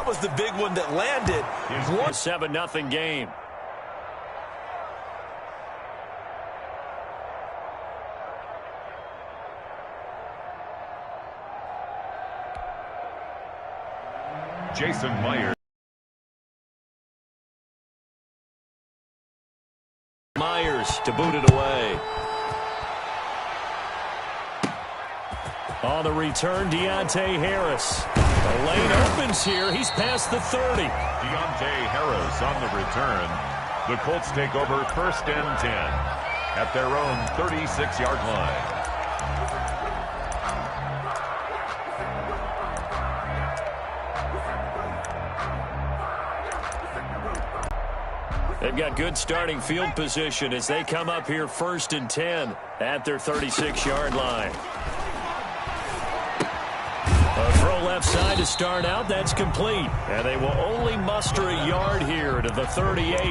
that was the big one that landed. 7-0 game. Jason Myers. To boot it away. On the return, Deontay Harris. The lane opens here. He's past the 30. Deontay Harris on the return. The Colts take over 1st and 10 at their own 36-yard line. They've got good starting field position as they come up here 1st and 10 at their 36-yard line. A throw left side to start out. That's complete. And they will only muster a yard here to the 38.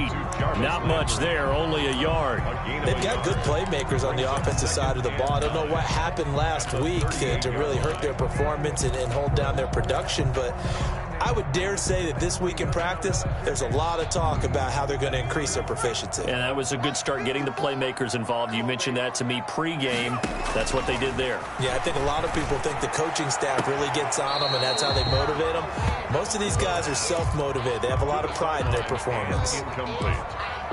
Not much there, only a yard. They've got good playmakers on the offensive side of the ball. I don't know what happened last week to really hurt their performance and hold down their production, but I would dare say that this week in practice, there's a lot of talk about how they're going to increase their proficiency. And that was a good start getting the playmakers involved. You mentioned that to me pregame. That's what they did there. Yeah, I think a lot of people think the coaching staff really gets on them, and that's how they motivate them. Most of these guys are self-motivated. They have a lot of pride in their performance. Incomplete.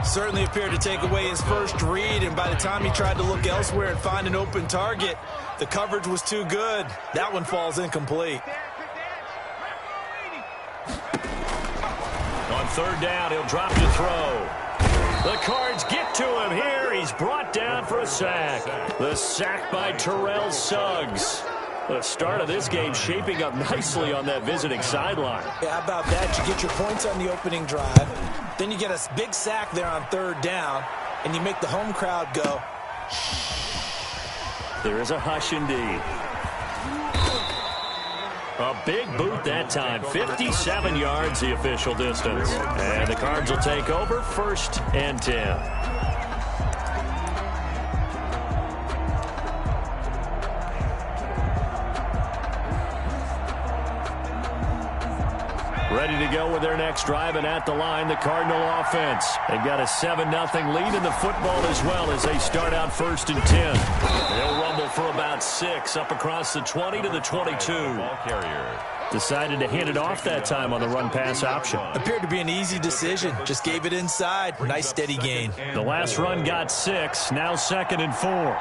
Certainly appeared to take away his first read, and by the time he tried to look elsewhere and find an open target, the coverage was too good. That one falls incomplete. On 3rd down, he'll drop to throw. The Cards get to him here. He's brought down for a sack. The sack by Terrell Suggs. The start of this game shaping up nicely on that visiting sideline. Yeah, how about that? You get your points on the opening drive. Then you get a big sack there on 3rd down, and you make the home crowd go. There is a hush indeed. A big boot that time. 57 yards the official distance. And the Cards will take over 1st and 10. Ready to go with their next drive, and at the line, the Cardinal offense. They've got a 7-0 lead in the football as well as they start out 1st and 10. They'll rumble for about 6 up across the 20 to the 22. Ball carrier. Decided to hand it off that time on the run-pass option. Appeared to be an easy decision. Just gave it inside. Nice steady gain. The last run got 6. Now 2nd and 4.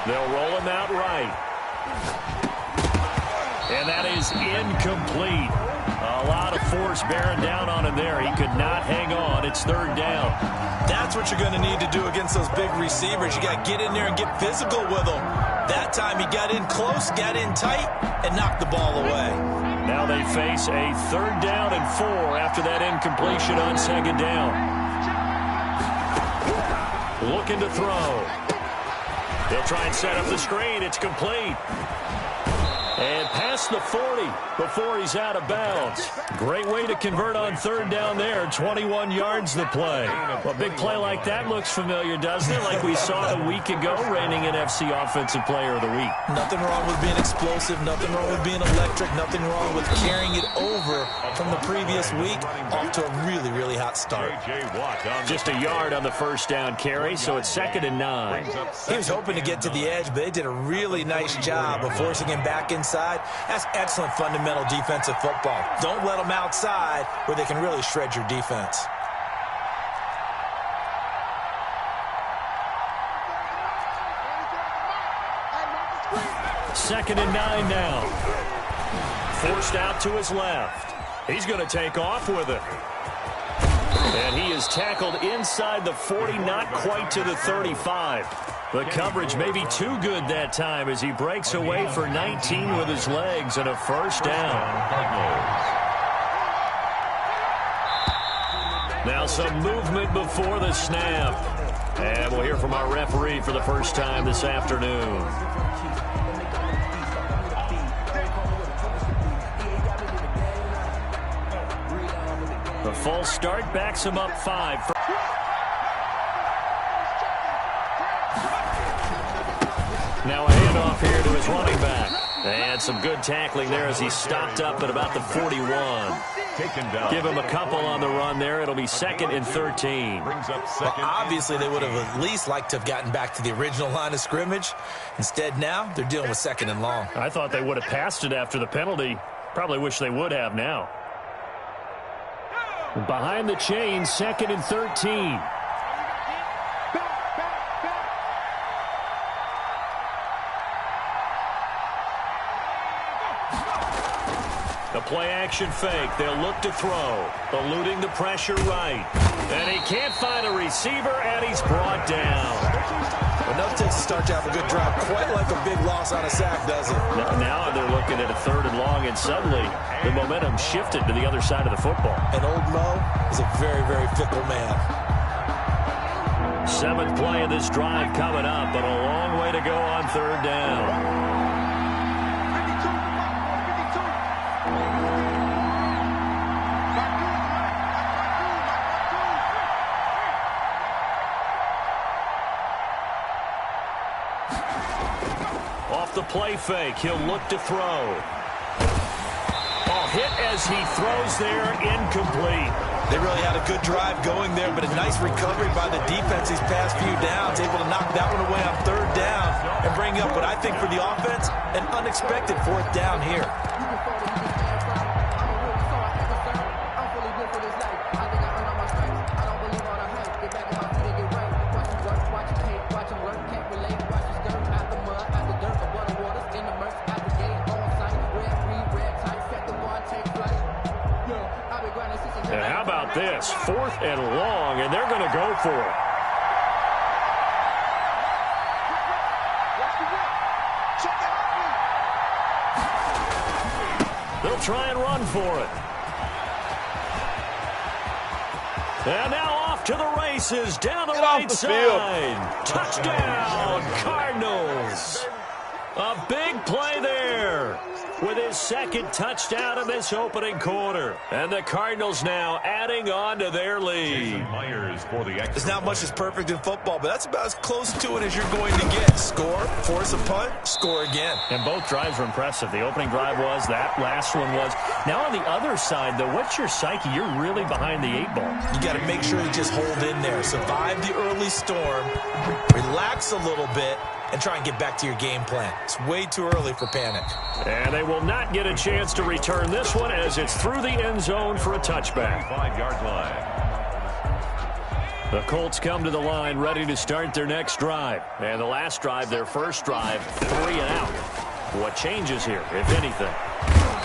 They'll roll him out right. And that is incomplete. A lot of force bearing down on him there. He could not hang on. It's 3rd down. That's what you're going to need to do against those big receivers. You got to get in there and get physical with them. That time he got in close, got in tight, and knocked the ball away. Now they face a 3rd down and 4 after that incompletion on 2nd down. Looking to throw. They'll try and set up the screen. It's complete. And past the 40 before he's out of bounds. Great way to convert on 3rd down there. 21 yards the play. A big play like that looks familiar, doesn't it? Like we saw a week ago, reigning NFC Offensive Player of the Week. Nothing wrong with being explosive. Nothing wrong with being electric. Nothing wrong with carrying it over from the previous week off to a really, really hot start. Just a yard on the 1st down carry, so it's 2nd and 9. He was hoping to get to the edge, but they did a really nice job of forcing him back inside. That's excellent fundamental defensive football. Don't let them outside where they can really shred your defense. Second and 9 now. Forced out to his left. He's going to take off with it. And he is tackled inside the 40, not quite to the 35. The coverage may be too good that time as he breaks away for 19 with his legs and a 1st down. Now some movement before the snap. And we'll hear from our referee for the first time this afternoon. The false start backs him up 5. Now a handoff here to his running back. And some good tackling there as he stopped up at about the 41. Taken down. Give him a couple on the run there. It'll be 2nd and 13. Brings up Well, 2nd. obviously, they would have at least liked to have gotten back to the original line of scrimmage. Instead, now they're dealing with 2nd and long. I thought they would have passed it after the penalty. Probably wish they would have now. Behind the chains, 2nd and 13. The play-action fake. They'll look to throw. Eluding the pressure right. And he can't find a receiver, and he's brought down. Enough takes to start to have a good drive. Quite like a big loss on a sack, does it? Now they're looking at a 3rd and long, and suddenly the momentum shifted to the other side of the football. And old Mo is a very, very fickle man. 7th play of this drive coming up, but a long way to go on 3rd down. Off the play fake, he'll look to throw. Hit as he throws there, incomplete. They really had a good drive going there, but a nice recovery by the defense these past few downs, able to knock that one away on 3rd down and bring up what I think for the offense, an unexpected 4th down here. And how about this? 4th and long, and they're going to go for it. They'll try and run for it. And now off to the races, down the right side. Touchdown, Cardinals. A big play there with his 2nd touchdown in this opening quarter. And the Cardinals now adding on to their lead. Myers for the extra. There's not much that's perfect in football, but that's about as close to it as you're going to get. Score, force a punt, score again. And both drives were impressive. The opening drive was, that last one was. Now on the other side, though, what's your psyche? You're really behind the 8 ball. You got to make sure you just hold in there. Survive the early storm, relax a little bit, and try and get back to your game plan. It's way too early for panic. And they will not get a chance to return this one as it's through the end zone for a touchback. 5-yard line. The Colts come to the line ready to start their next drive. And the last drive, their first drive, 3 and out. What changes here, if anything?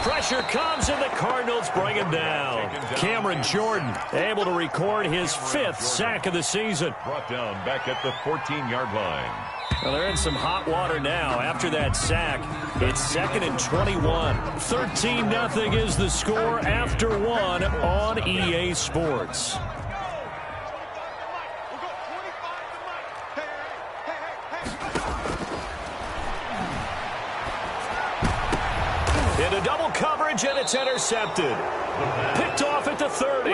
Pressure comes, and the Cardinals bring him down. Cameron Jordan able to record his 5th sack of the season. Brought down back at the 14-yard line. Well, they're in some hot water now after that sack. It's 2nd and 21. 13-0 is the score after 1 on EA Sports. Into double coverage, and it's intercepted. Picked off at the 30.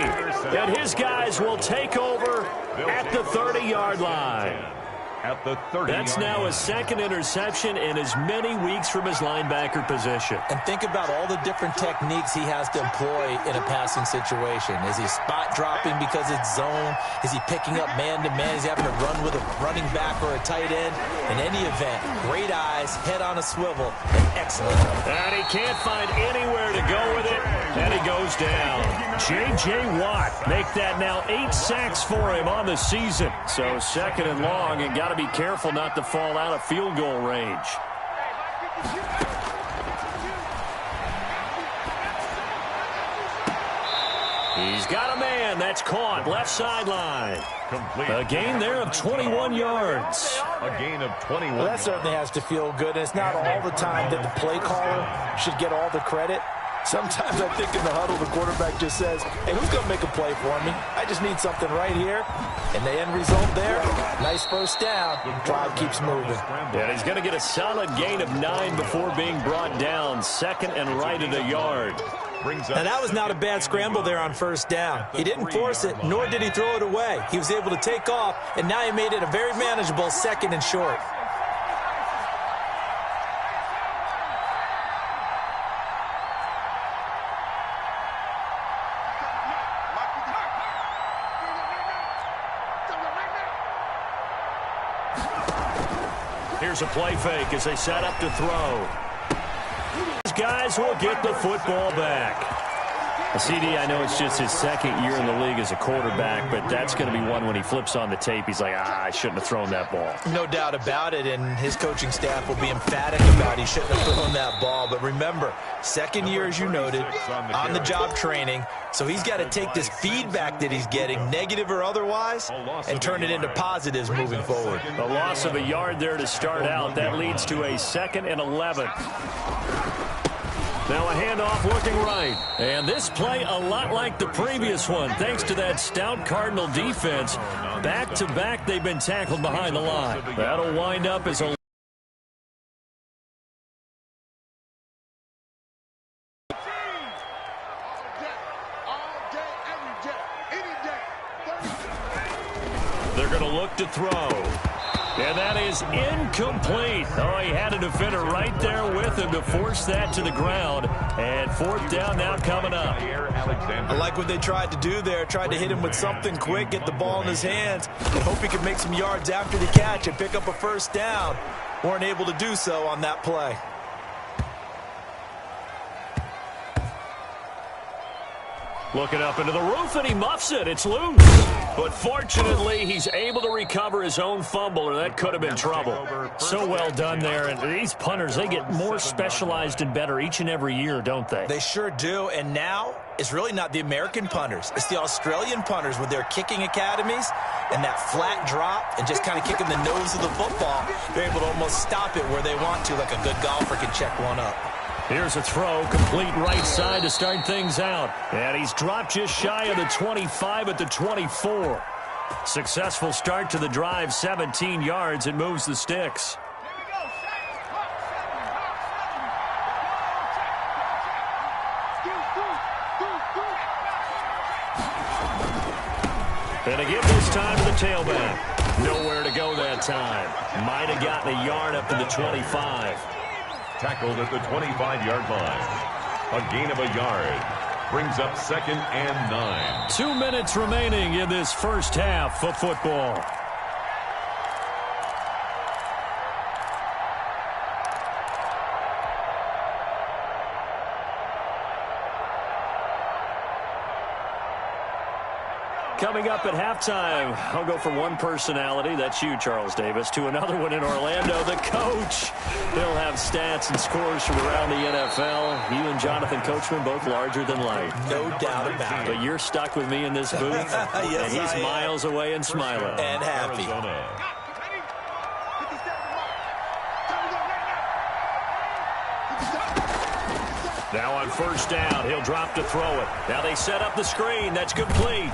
And his guys will take over at the 30-yard line. At the 30. That's now his 2nd interception in as many weeks from his linebacker position. And think about all the different techniques he has to employ in a passing situation. Is he spot dropping because it's zone? Is he picking up man-to-man? Is he having to run with a running back or a tight end? In any event, great eyes, head on a swivel, and excellent. And he can't find anywhere to go with it, and he goes down. J.J. Watt make that now 8 sacks for him on the season. So 2nd and long, and got to be careful not to fall out of field goal range. He's got a man. That's caught. Left sideline. Complete. A gain there of 21 yards. A gain of 21. Well, that certainly has to feel good. And it's not all the time that the play caller should get all the credit. Sometimes I think in the huddle, the quarterback just says, hey, who's going to make a play for me? I just need something right here. And the end result there, nice first down. Drive keeps moving. Yeah, he's going to get a solid gain of 9 before being brought down. 2nd and right at a yard. Now, that was not a bad scramble there on first down. He didn't force it, nor did he throw it away. He was able to take off, and now he made it a very manageable 2nd and short. Here's a play fake as they set up to throw. These guys will get the football back. CD, I know it's just his second year in the league as a quarterback, but that's going to be one when he flips on the tape. He's like, I shouldn't have thrown that ball. No doubt about it, and his coaching staff will be emphatic about he shouldn't have thrown that ball. But remember, second year, as you noted, on-the-job training, so he's got to take this feedback that he's getting, negative or otherwise, and turn it into positives moving forward. A loss of a yard there to start out. That leads to a 2nd and 11. Now a handoff looking right. And this play a lot like the previous one, thanks to that stout Cardinal defense. Back-to-back, they've been tackled behind the line. That'll wind up as a... They're going to look to throw. And that is incomplete. Oh, he had a defender right there with him to force that to the ground. And 4th down now coming up. I like what they tried to do there. Tried to hit him with something quick, get the ball in his hands, and hope he could make some yards after the catch and pick up a 1st down. Weren't able to do so on that play. Looking up into the roof, and he muffs it. It's loose. But fortunately, he's able to recover his own fumble, or that could have been trouble. So well done there. And these punters, they get more specialized and better each and every year, don't they? They sure do. And now, it's really not the American punters. It's the Australian punters with their kicking academies and that flat drop and just kind of kicking the nose of the football. They're able to almost stop it where they want to, like a good golfer can check one up. Here's a throw, complete right side to start things out. And he's dropped just shy of the 25 at the 24. Successful start to the drive, 17 yards. It moves the sticks. And again this time to the tailback. Nowhere to go that time. Might have gotten a yard up to the 25. Tackled at the 25-yard line. A gain of a yard. Brings up 2nd and 9. 2 minutes remaining in this first half of football. Coming up at halftime, I'll go from one personality, that's you, Charles Davis, to another one in Orlando, the coach. He'll have stats and scores from around the NFL. You and Jonathan Coachman, both larger than life. No doubt about it. But you're stuck with me in this booth, yes, and he's miles away and smiling. And happy. Now on first down, he'll drop to throw it. Now they set up the screen. That's complete.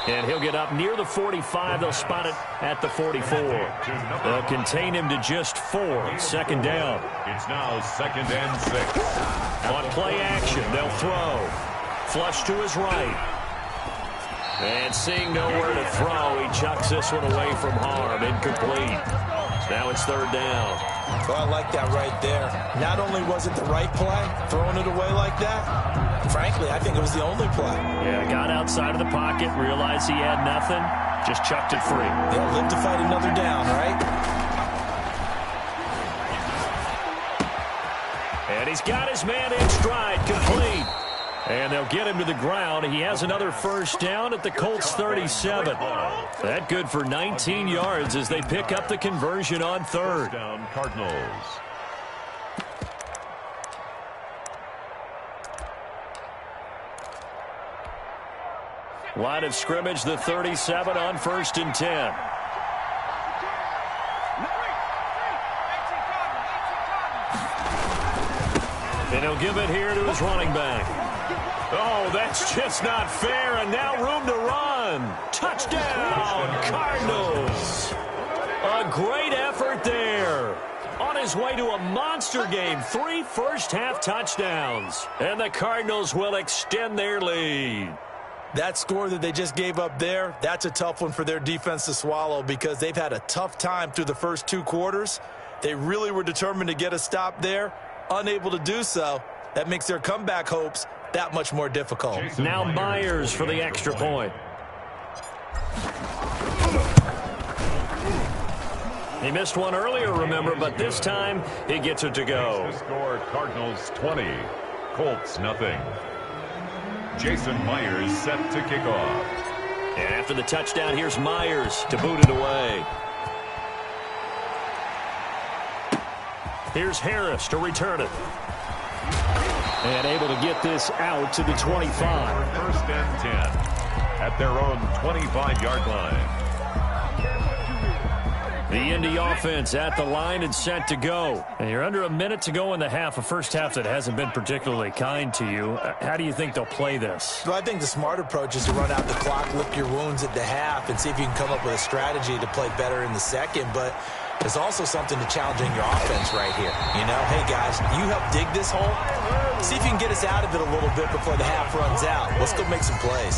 And he'll get up near the 45. They'll spot it at the 44. They'll contain him to just 4. 2nd down. It's now 2nd and 6. On play action, they'll throw. Flush to his right. And seeing nowhere to throw, he chucks this one away from harm. Incomplete. Now it's 3rd down. Well, I like that right there. Not only was it the right play, throwing it away like that, frankly, I think it was the only play. Yeah, got outside of the pocket, realized he had nothing, just chucked it free. They'll live to fight another down, right? And he's got his man in stride, complete. And they'll get him to the ground. He has another first down at the Colts 37. That good for 19 yards as they pick up the conversion on 3rd. Down Cardinals. Line of scrimmage, the 37 on 1st and 10. And he'll give it here to his running back. Oh, that's just not fair, and now room to run. Touchdown, Cardinals. A great effort there. On his way to a monster game, 3 first-half touchdowns. And the Cardinals will extend their lead. That score that they just gave up there, that's a tough one for their defense to swallow because they've had a tough time through the first 2 quarters. They really were determined to get a stop there, unable to do so. That makes their comeback hopes that much more difficult. Now Myers for the extra point. He missed one earlier, remember, but this time he gets it to go. The score, Cardinals 20, Colts nothing. Jason Myers set to kick off. And after the touchdown, here's Myers to boot it away. Here's Harris to return it. And able to get this out to the 25. First and 10 at their own 25-yard line. The Indy offense at the line and set to go. And you're under a minute to go in the half, a first half that hasn't been particularly kind to you. How do you think they'll play this? Well, I think the smart approach is to run out the clock, lick your wounds at the half, and see if you can come up with a strategy to play better in the second. But there's also something to challenging your offense right here. You know, hey, guys, you help dig this hole. See if you can get us out of it a little bit before the half runs out. Let's go make some plays.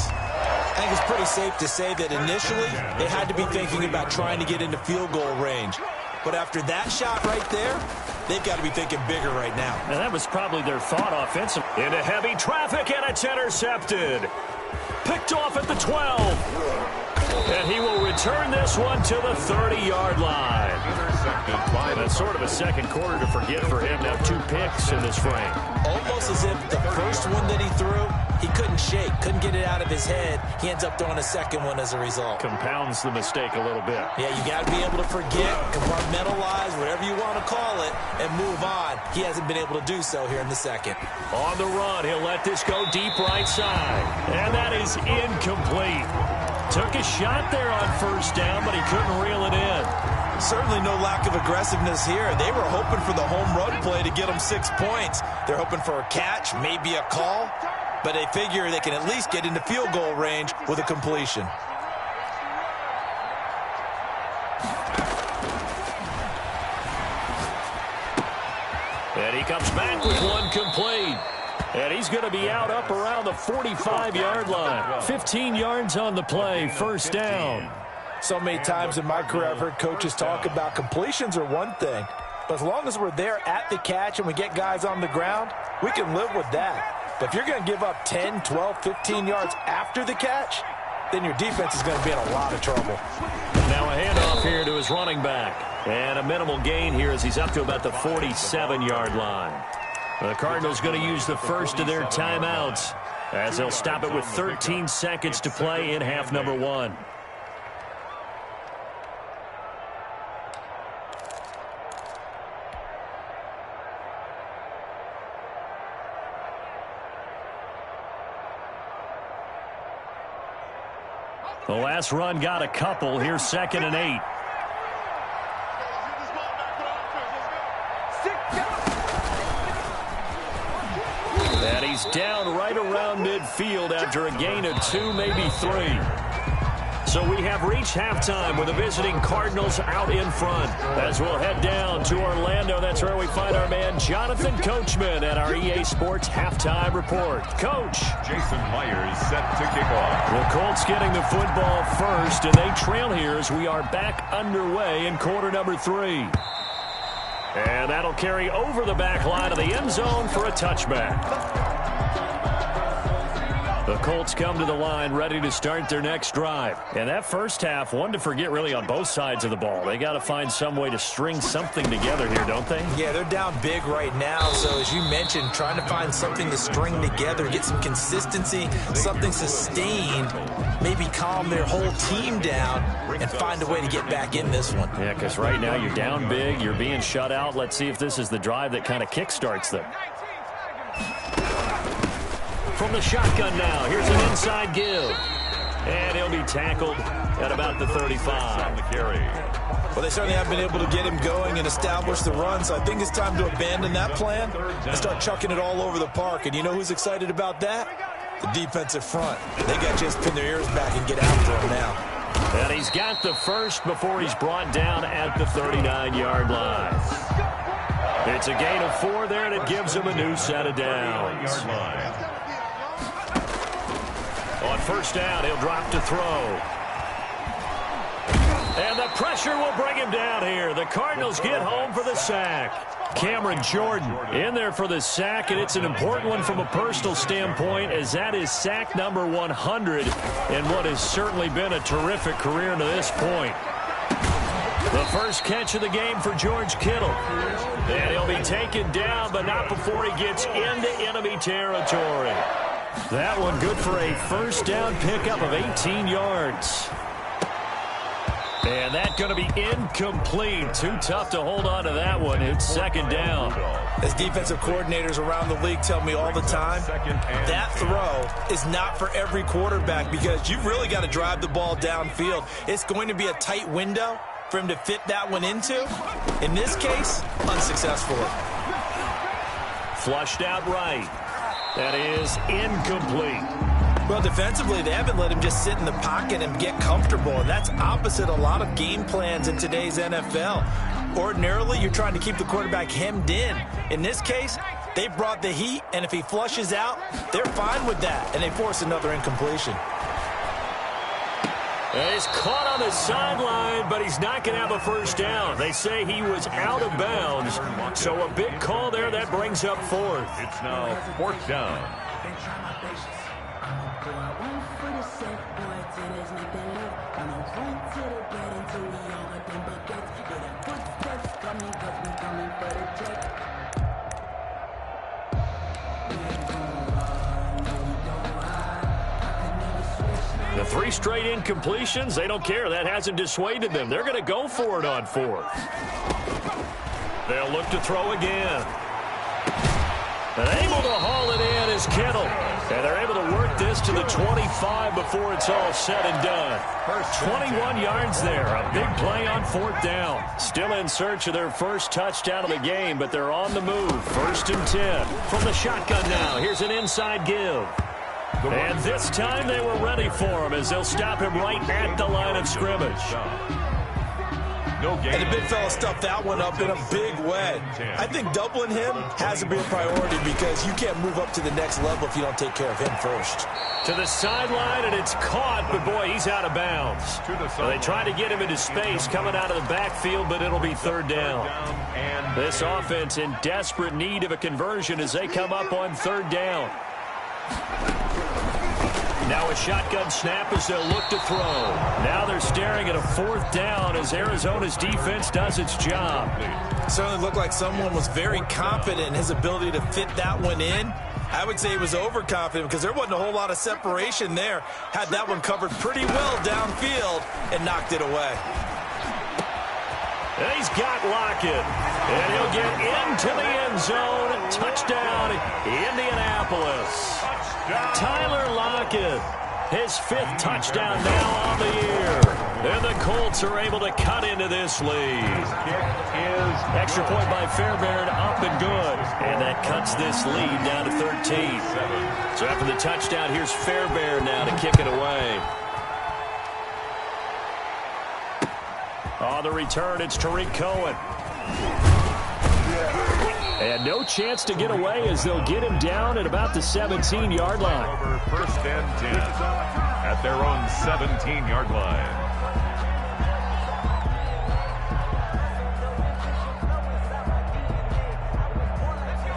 I think it's pretty safe to say that initially they had to be thinking about trying to get into field goal range. But after that shot right there, they've got to be thinking bigger right now. And that was probably their thought offensive. Into heavy traffic, and it's intercepted. Picked off at the 12. And he will return this one to the 30-yard line. That's sort of a second quarter to forget for him. Now 2 picks in this frame. Almost as if the first one that he threw, he couldn't shake, couldn't get it out of his head. He ends up throwing a second one as a result. Compounds the mistake a little bit. Yeah, you got to be able to forget, compartmentalize, whatever you want to call it, and move on. He hasn't been able to do so here in the second. On the run, he'll let this go deep right side. And that is incomplete. Took a shot there on first down, but he couldn't reel it in. Certainly no lack of aggressiveness here. They were hoping for the home run play to get them 6 points. They're hoping for a catch, maybe a call, but they figure they can at least get into field goal range with a completion. And he comes back with one complete. And he's going to be out up around the 45-yard line. 15 yards on the play, first down. So many times in my career I've heard coaches talk about completions are one thing, but as long as we're there at the catch and we get guys on the ground, we can live with that. But if you're going to give up 10, 12, 15 yards after the catch, then your defense is going to be in a lot of trouble. Now a handoff here to his running back. And a minimal gain here as he's up to about the 47-yard line. The Cardinals going to use the first of their timeouts as they'll stop it with 13 seconds to play in half number 1. The last run got a couple. Here's 2nd and 8. And he's down right around midfield after a gain of 2, maybe 3. So we have reached halftime with the visiting Cardinals out in front. As we'll head down to Orlando, that's where we find our man Jonathan Coachman at our EA Sports Halftime Report. Coach. Jason Myers set to kick off. The Colts getting the football first, and they trail here as we are back underway in quarter number 3. And that'll carry over the back line of the end zone for a touchback. The Colts come to the line ready to start their next drive. And that first half, one to forget really on both sides of the ball. They got to find some way to string something together here, don't they? Yeah, they're down big right now. So as you mentioned, trying to find something to string together, get some consistency, something sustained, maybe calm their whole team down and find a way to get back in this one. Yeah, because right now you're down big, you're being shut out. Let's see if this is the drive that kind of kickstarts them. From the shotgun now, here's an inside give. And he'll be tackled at about the 35. On the carry. Well, they certainly have been able to get him going and establish the run, so I think it's time to abandon that plan and start chucking it all over the park. And you know who's excited about that? The defensive front. They got to just pin their ears back and get after him now. And he's got the first before he's brought down at the 39-yard line. It's a gain of 4 there, and it gives him a new set of downs. On first down, he'll drop to throw. And the pressure will bring him down here. The Cardinals get home for the sack. Cameron Jordan in there for the sack, and it's an important one from a personal standpoint, as that is sack number 100 in what has certainly been a terrific career to this point. The first catch of the game for George Kittle. And he'll be taken down, but not before he gets into enemy territory. That one good for a first down pickup of 18 yards. And that's going to be incomplete. Too tough to hold on to that one. It's second down. As defensive coordinators around the league tell me all the time, that throw is not for every quarterback because you've really got to drive the ball downfield. It's going to be a tight window for him to fit that one into. In this case, unsuccessfully. Flushed out right. That is incomplete. Well, defensively, they haven't let him just sit in the pocket and get comfortable, and that's opposite a lot of game plans in today's NFL. Ordinarily, you're trying to keep the quarterback hemmed in. In this case, they brought the heat, and if he flushes out, they're fine with that, and they force another incompletion. And he's caught on the sideline, but he's not going to have a first down. They say he was out of bounds, so a big call there. That brings up fourth. It's now fourth down. The three straight incompletions, they don't care. That hasn't dissuaded them. They're going to go for it on fourth. They'll look to throw again. And able to haul it in is Kittle. And they're able to work this to the 25 before it's all said and done. 21 yards there. A big play on fourth down. Still in search of their first touchdown of the game, but they're on the move. First and 10. From the shotgun now, here's an inside give. And this time they were ready for him as they'll stop him right at the line of scrimmage. And the big fella stuffed that one up in a big way. I think doubling him has to be a priority because you can't move up to the next level if you don't take care of him first. To the sideline, and it's caught, but boy, he's out of bounds. They try to get him into space coming out of the backfield, but it'll be third down. This offense in desperate need of a conversion as they come up on third down. Now a shotgun snap as they'll look to throw. Now they're staring at a fourth down as Arizona's defense does its job. Certainly looked like someone was very confident in his ability to fit that one in. I would say he was overconfident because there wasn't a whole lot of separation there. Had that one covered pretty well downfield and knocked it away. And he's got Lockett. And he'll get into the end zone. Touchdown, Indianapolis. Tyler Lockett, his fifth touchdown now on the year. And the Colts are able to cut into this lead. Extra point by Fairbairn, up and good. And that cuts this lead down to 13. So after the touchdown, here's Fairbairn now to kick it away. On the return, it's Tariq Cohen. And no chance to get away as they'll get him down at about the 17-yard line. First and 10 at their own 17-yard line.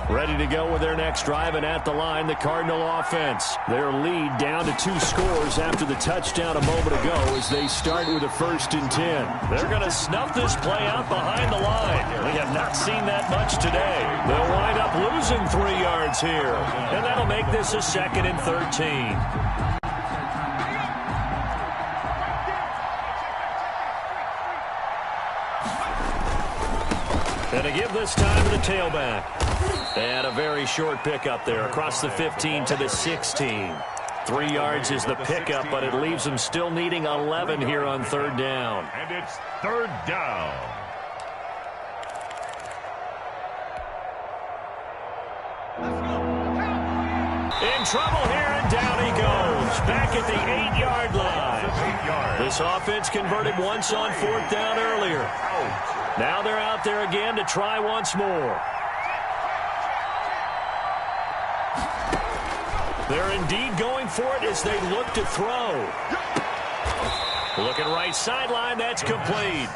Ready to go with their next drive, and at the line, the Cardinal offense. Their lead down to 2 scores after the touchdown a moment ago as they start with a first and 10. They're going to snuff this play out behind the line. We have not seen that much today. They'll wind up losing 3 yards here, and that'll make this a second and 13. And to give this time to the tailback. And a very short pickup there across the 15 to the 16. 3 yards is the pickup, but it leaves them still needing 11 here on third down. And it's third down. In trouble here, and down he goes. Back at the 8-yard line. This offense converted once on fourth down earlier. Now they're out there again to try once more. They're indeed going for it as they look to throw. Looking right sideline, that's complete.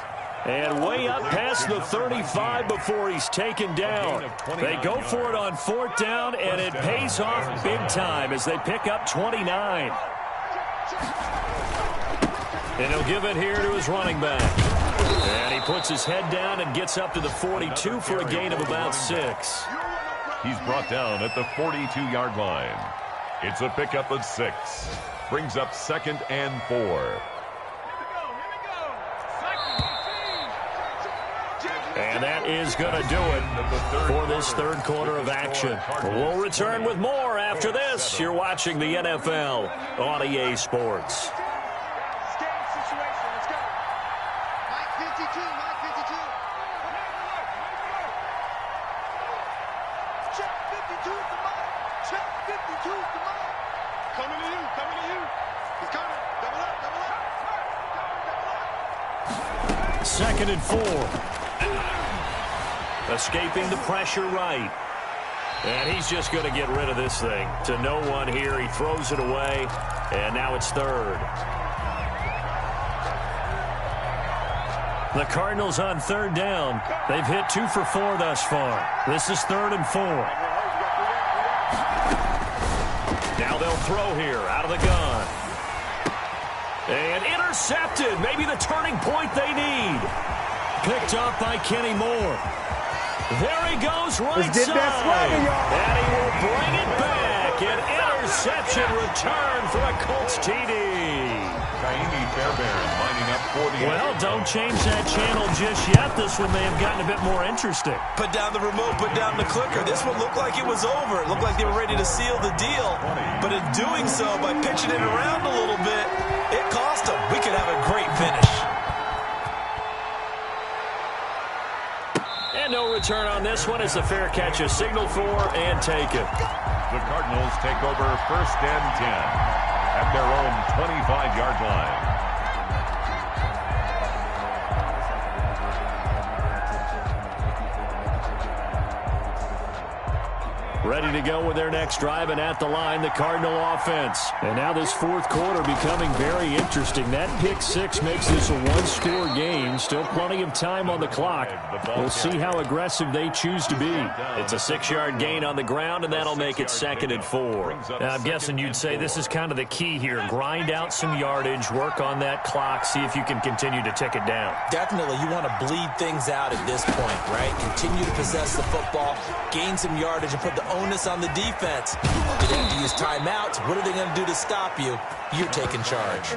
And way up past the 35 before he's taken down. They go for it on fourth down, and it pays off big time as they pick up 29. And he'll give it here to his running back. And he puts his head down and gets up to the 42 for a gain of about 6. He's brought down at the 42-yard line. It's a pickup of 6. Brings up 2nd and 4. And that is going to do it for this third quarter of action. We'll return with more after this. You're watching the NFL on EA Sports. Second and 4. Escaping the pressure right. And he's just going to get rid of this thing. To no one here. He throws it away. And now it's third. The Cardinals on third down. They've hit 2 for 4 thus far. This is 3rd and 4. Now they'll throw here out of the gun. And intercepted. Maybe the turning point they need. Picked up by Kenny Moore. There he goes right side. And he will bring it back. An interception return for a Colts TD. Kaimi Fairbairn lining up for the... Well, don't change that channel just yet. This one may have gotten a bit more interesting. Put down the remote, put down the clicker. This one looked like it was over. It looked like they were ready to seal the deal. But in doing so, by pitching it around a little bit, it cost them. We could have a great finish. And no return on this one as the fair catch is signaled for and taken. The Cardinals take over 1st and 10 at their own 25-yard line. Ready to go with their next drive, and at the line, the Cardinal offense. And now this fourth quarter becoming very interesting. That pick 6 makes this a one-score game. Still plenty of time on the clock. We'll see how aggressive they choose to be. It's a 6-yard gain on the ground, and that'll make it 2nd and 4. Now, I'm guessing you'd say this is kind of the key here. Grind out some yardage, work on that clock, see if you can continue to tick it down. Definitely, you want to bleed things out at this point, right? Continue to possess the football, gain some yardage, and put the onus on the defense. Do they have to use timeouts? What are they going to do to stop you? You're taking charge.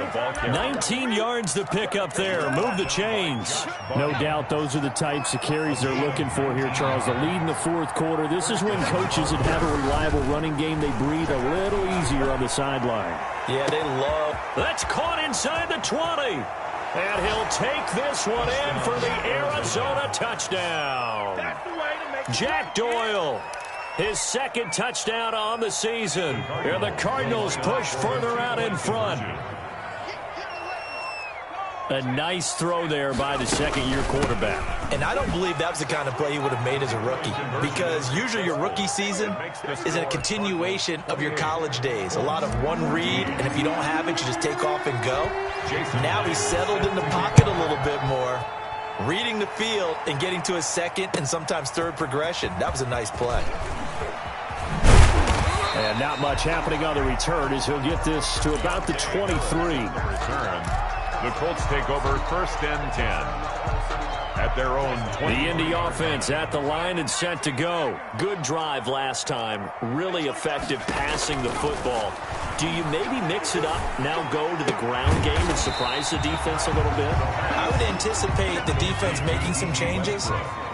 19 yards to pick up there. Move the chains. No doubt those are the types of carries they're looking for here, Charles. The lead in the fourth quarter. This is when coaches that have a reliable running game, they breathe a little easier on the sideline. Yeah, they love. That's caught inside the 20. And he'll take this one in for the Arizona touchdown. Jack Doyle. His 2nd touchdown on the season. And the Cardinals push further out in front. A nice throw there by the 2nd-year quarterback. And I don't believe that was the kind of play he would have made as a rookie, because usually your rookie season is a continuation of your college days. A lot of one read, and if you don't have it, you just take off and go. Now he's settled in the pocket a little bit more, reading the field and getting to his 2nd and sometimes 3rd progression. That was a nice play. And not much happening on the return as he'll get this to about the 23. Return. The Colts take over 1st and 10 at their own 20. The Indy offense at the line and set to go. Good drive last time. Really effective passing the football. Do you maybe mix it up, now go to the ground game and surprise the defense a little bit? I would anticipate the defense making some changes,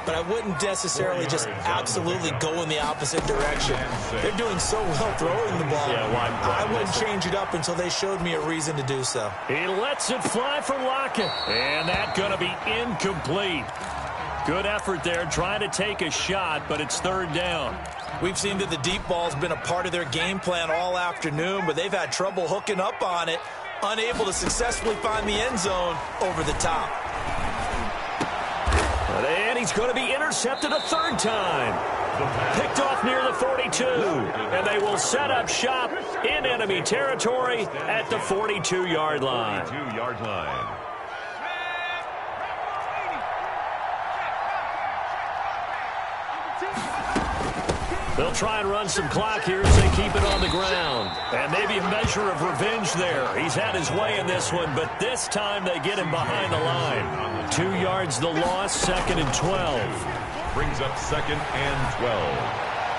but I wouldn't necessarily just absolutely go in the opposite direction. They're doing so well throwing the ball. I wouldn't change it up until they showed me a reason to do so. He lets it fly for Lockett, and that's going to be incomplete. Good effort there, trying to take a shot, but it's 3rd down. We've seen that the deep ball's been a part of their game plan all afternoon, but they've had trouble hooking up on it, unable to successfully find the end zone over the top. And he's going to be intercepted a 3rd time. Picked off near the 42. And they will set up shop in enemy territory at the 42-yard line. 42-yard line. They'll try and run some clock here as they keep it on the ground. And maybe a measure of revenge there. He's had his way in this one, but this time they get him behind the line. 2 yards the loss, 2nd and 12. Brings up 2nd and 12.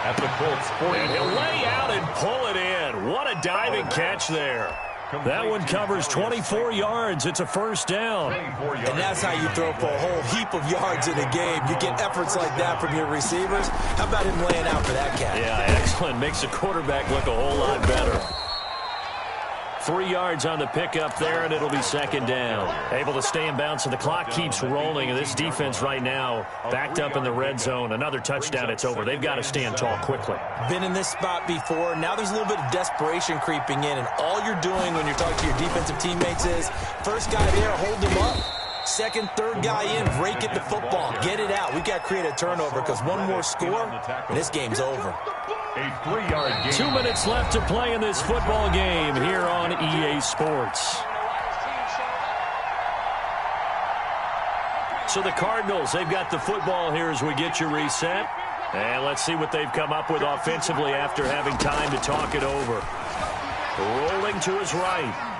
At the Colts 40. And he'll lay out and pull it in. What a diving catch there. That one covers 24 yards. It's a first down. And that's how you throw for a whole heap of yards in a game. You get efforts like that from your receivers. How about him laying out for that catch? Yeah, excellent. Makes the quarterback look a whole lot better. 3 yards on the pickup there, and it'll be 2nd down. Able to stay in bounds, and the clock keeps rolling. And this defense right now backed up in the red zone. Another touchdown, it's over. They've got to stand tall quickly. Been in this spot before. Now there's a little bit of desperation creeping in, and all you're doing when you're talking to your defensive teammates is first guy there, hold him up. Second, third guy in, rake at the football. Get it out. We've got to create a turnover because one more score, and this game's over. A 3-yard gain. 2 minutes left to play in this football game here on EA Sports. So the Cardinals, they've got the football here as we get you reset. And let's see what they've come up with offensively after having time to talk it over. Rolling to his right.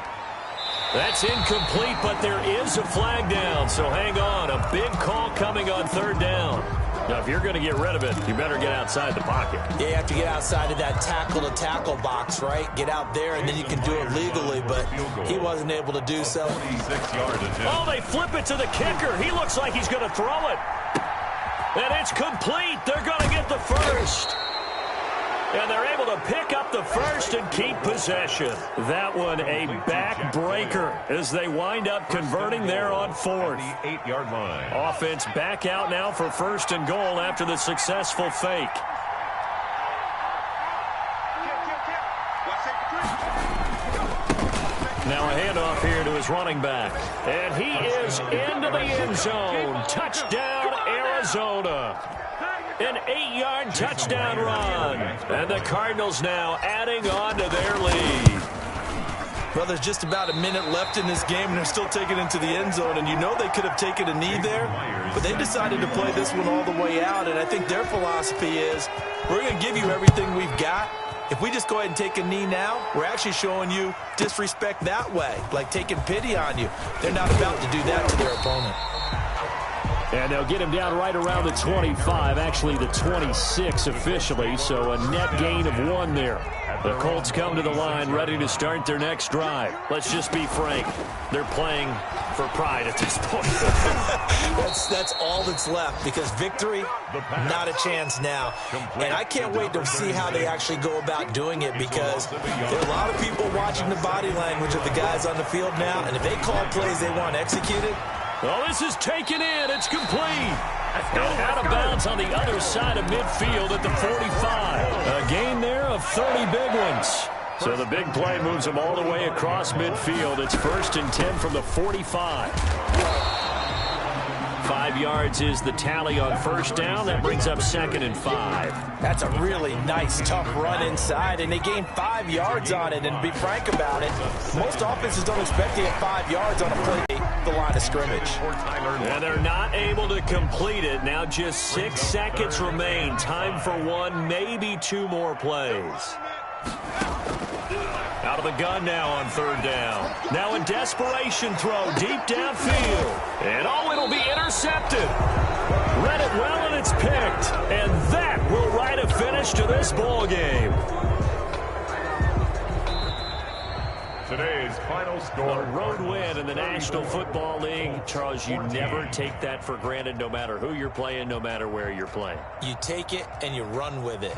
That's incomplete, but there is a flag down, so hang on. A big call coming on 3rd down. Now, if you're going to get rid of it, you better get outside the pocket. Yeah, you have to get outside of that tackle-to-tackle box, right? Get out there, and then you can do it legally, but he wasn't able to do so. Oh, they flip it to the kicker. He looks like he's going to throw it. And it's complete. They're going to get the first. And they're able to pick up the first and keep possession. That one a backbreaker as they wind up converting there on 4th. The 8-yard line. Offense back out now for 1st and goal after the successful fake. Now a handoff here to his running back. And he is into the end zone. Touchdown, Arizona. An 8-yard touchdown run. And the Cardinals now adding on to their lead. Well, there's just about a minute left in this game, and they're still taking it into the end zone. And you know they could have taken a knee there, but they decided to play this one all the way out. And I think their philosophy is, we're going to give you everything we've got. If we just go ahead and take a knee now, we're actually showing you disrespect that way, like taking pity on you. They're not about to do that to their opponent. And they'll get him down right around the 25, actually the 26 officially, so a net gain of 1 there. The Colts come to the line ready to start their next drive. Let's just be frank. They're playing for pride at this point. That's all that's left because victory, not a chance now. And I can't wait to see how they actually go about doing it because there are a lot of people watching the body language of the guys on the field now, and if they call plays they want executed. Well, this is taken in. It's complete. Out of bounds on the other side of midfield at the 45. A gain there of 30 big ones. So the big play moves them all the way across midfield. It's 1st and 10 from the 45. 5 yards is the tally on 1st down. That brings up 2nd and 5. That's a really nice, tough run inside, and they gained 5 yards on it. And to be frank about it, most offenses don't expect to get 5 yards on a play the line of scrimmage. And they're not able to complete it. Now just 6 seconds remain. Time for 1, maybe 2 more plays. Out of the gun now on 3rd down. Now a desperation throw deep downfield. And oh, it'll be intercepted. Read it well, and it's picked. And that will write a finish to this ball game. Today's final score. A road win in the National Football League. Charles, you never take that for granted no matter who you're playing, no matter where you're playing. You take it and you run with it.